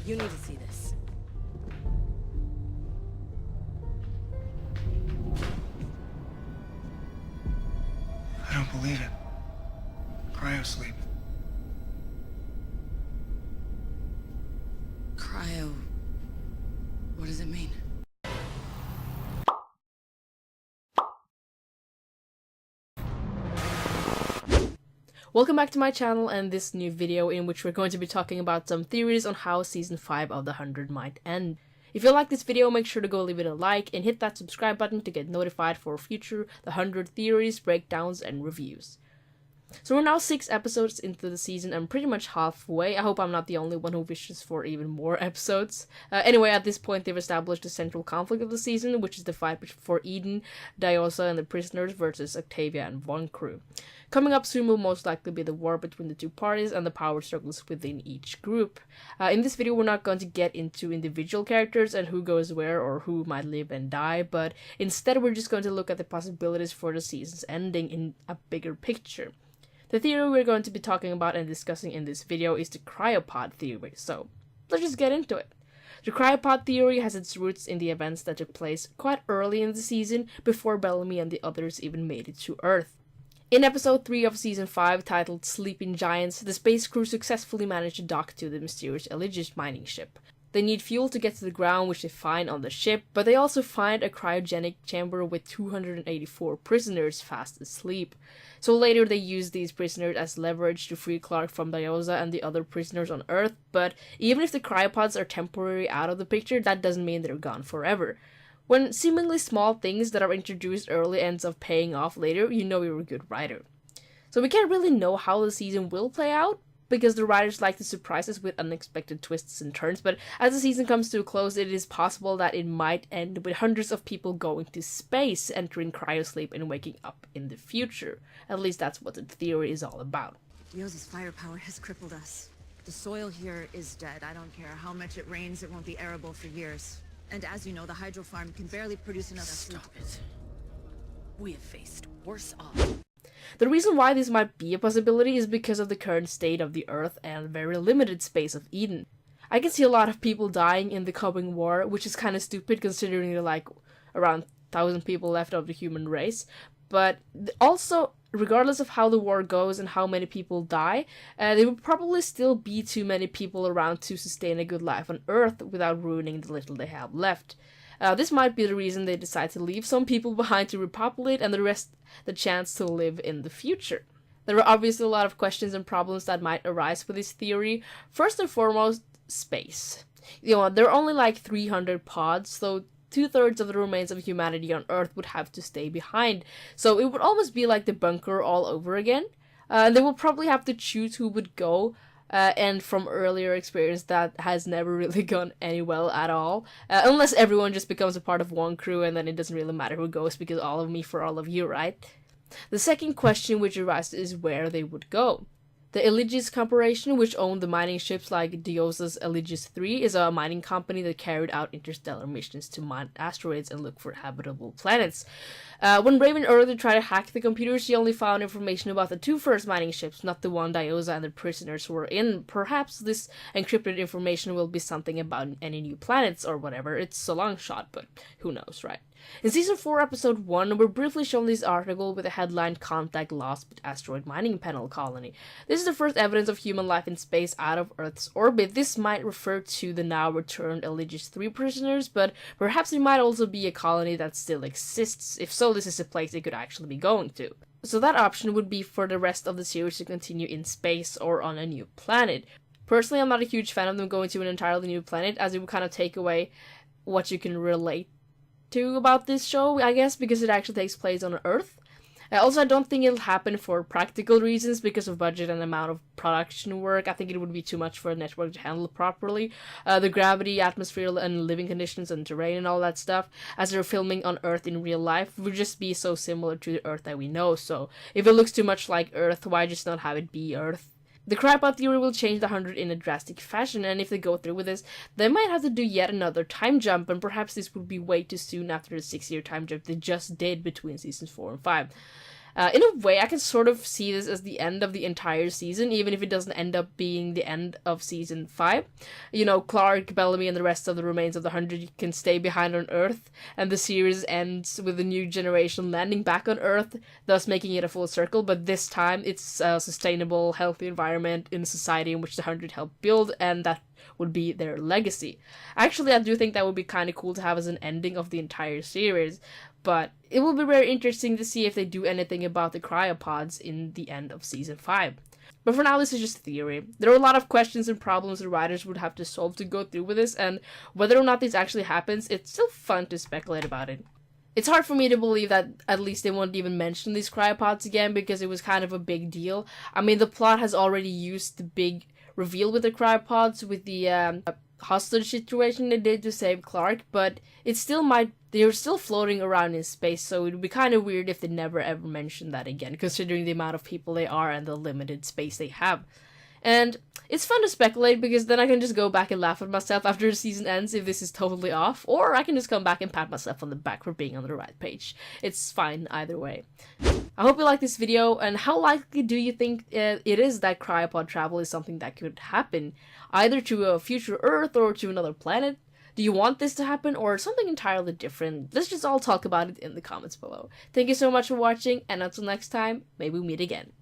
You need to see this. I don't believe it. Cryosleep. Cryo... What does it mean? Welcome back to my channel and this new video in which we're going to be talking about some theories on how season 5 of The 100 might end. If you like this video, make sure to go leave it a like and hit that subscribe button to get notified for future The 100 theories, breakdowns, and reviews. So we're now 6 episodes into the season and pretty much halfway. I hope I'm not the only one who wishes for even more episodes. Anyway, at this point they've established the central conflict of the season, which is the fight for Eden, Diyoza and the prisoners versus Octavia and Von Crew. Coming up soon will most likely be the war between the two parties and the power struggles within each group. In this video we're not going to get into individual characters and who goes where or who might live and die, but instead we're just going to look at the possibilities for the season's ending in a bigger picture. The theory we're going to be talking about and discussing in this video is the Cryopod Theory, so let's just get into it. The Cryopod Theory has its roots in the events that took place quite early in the season, before Bellamy and the others even made it to Earth. In episode 3 of season 5, titled Sleeping Giants, the space crew successfully managed to dock to the mysterious Eligius mining ship. They need fuel to get to the ground, which they find on the ship, but they also find a cryogenic chamber with 284 prisoners fast asleep. So later they use these prisoners as leverage to free Clarke from Diyoza and the other prisoners on Earth, but even if the cryopods are temporarily out of the picture, that doesn't mean they're gone forever. When seemingly small things that are introduced early ends up paying off later, you know you're a good writer. So we can't really know how the season will play out, because the writers like to surprise us with unexpected twists and turns, but as the season comes to a close, it is possible that it might end with hundreds of people going to space, entering cryosleep and waking up in the future. At least that's what the theory is all about. Diyoza's firepower has crippled us. The soil here is dead. I don't care how much it rains, it won't be arable for years. And as you know, the hydro farm can barely produce another fruit. Stop it. We have faced worse odds. The reason why this might be a possibility is because of the current state of the Earth and very limited space of Eden. I can see a lot of people dying in the coming war, which is kind of stupid considering there are like around 1,000 people left of the human race. But also, regardless of how the war goes and how many people die, there will probably still be too many people around to sustain a good life on Earth without ruining the little they have left. This might be the reason they decide to leave some people behind to repopulate and the rest the chance to live in the future. There are obviously a lot of questions and problems that might arise with this theory. First and foremost, space. There are only like 300 pods, so 2/3 of the remains of humanity on Earth would have to stay behind. So it would almost be like the bunker all over again. They will probably have to choose who would go. And from earlier experience, that has never really gone any well at all. Unless everyone just becomes a part of one crew and then it doesn't really matter who goes because all of me for all of you, right? The second question which arises is where they would go. The Eligius Corporation, which owned the mining ships like Diyoza's Eligius 3, is a mining company that carried out interstellar missions to mine asteroids and look for habitable planets. When Raven earlier tried to hack the computer, she only found information about the 2 first mining ships, not the one Diyoza and the prisoners were in. Perhaps this encrypted information will be something about any new planets or whatever. It's a long shot, but who knows, right? In Season 4, Episode 1, we're briefly shown this article with the headline Contact Lost with Asteroid Mining Panel Colony. This is the first evidence of human life in space out of Earth's orbit. This might refer to the now returned Eligius 3 prisoners, but perhaps it might also be a colony that still exists. If so, this is a place they could actually be going to. So that option would be for the rest of the series to continue in space or on a new planet. Personally, I'm not a huge fan of them going to an entirely new planet, as it would kind of take away what you can relate to about this show, I guess, because it actually takes place on Earth. Also, I don't think it'll happen for practical reasons because of budget and amount of production work. I think it would be too much for a network to handle properly. The gravity, atmosphere, and living conditions and terrain and all that stuff, as they're filming on Earth in real life, would just be so similar to the Earth that we know. So if it looks too much like Earth, why just not have it be Earth? The Cryopod Theory will change the 100 in a drastic fashion, and if they go through with this, they might have to do yet another time jump, and perhaps this would be way too soon after the 6-year time jump they just did between seasons 4 and 5. In a way, I can sort of see this as the end of the entire season, even if it doesn't end up being the end of season 5. You know, Clarke, Bellamy, and the rest of the remains of the 100 can stay behind on Earth, and the series ends with the new generation landing back on Earth, thus making it a full circle, but this time it's a sustainable, healthy environment in a society in which the 100 helped build, and that would be their legacy. Actually, I do think that would be kind of cool to have as an ending of the entire series, but it will be very interesting to see if they do anything about the cryopods in the end of season 5. But for now, this is just theory. There are a lot of questions and problems the writers would have to solve to go through with this, and whether or not this actually happens, it's still fun to speculate about it. It's hard for me to believe that at least they won't even mention these cryopods again, because it was kind of a big deal. I mean, the plot has already used the big reveal with the cryopods, with the hostage situation they did to save Clarke, but it still they're still floating around in space, so it would be kind of weird if they never ever mentioned that again, considering the amount of people they are and the limited space they have. And it's fun to speculate, because then I can just go back and laugh at myself after the season ends if this is totally off, or I can just come back and pat myself on the back for being on the right page. It's fine either way. I hope you liked this video, and how likely do you think it is that cryopod travel is something that could happen, either to a future Earth or to another planet? Do you want this to happen, or something entirely different? Let's just all talk about it in the comments below. Thank you so much for watching, and until next time, may we meet again.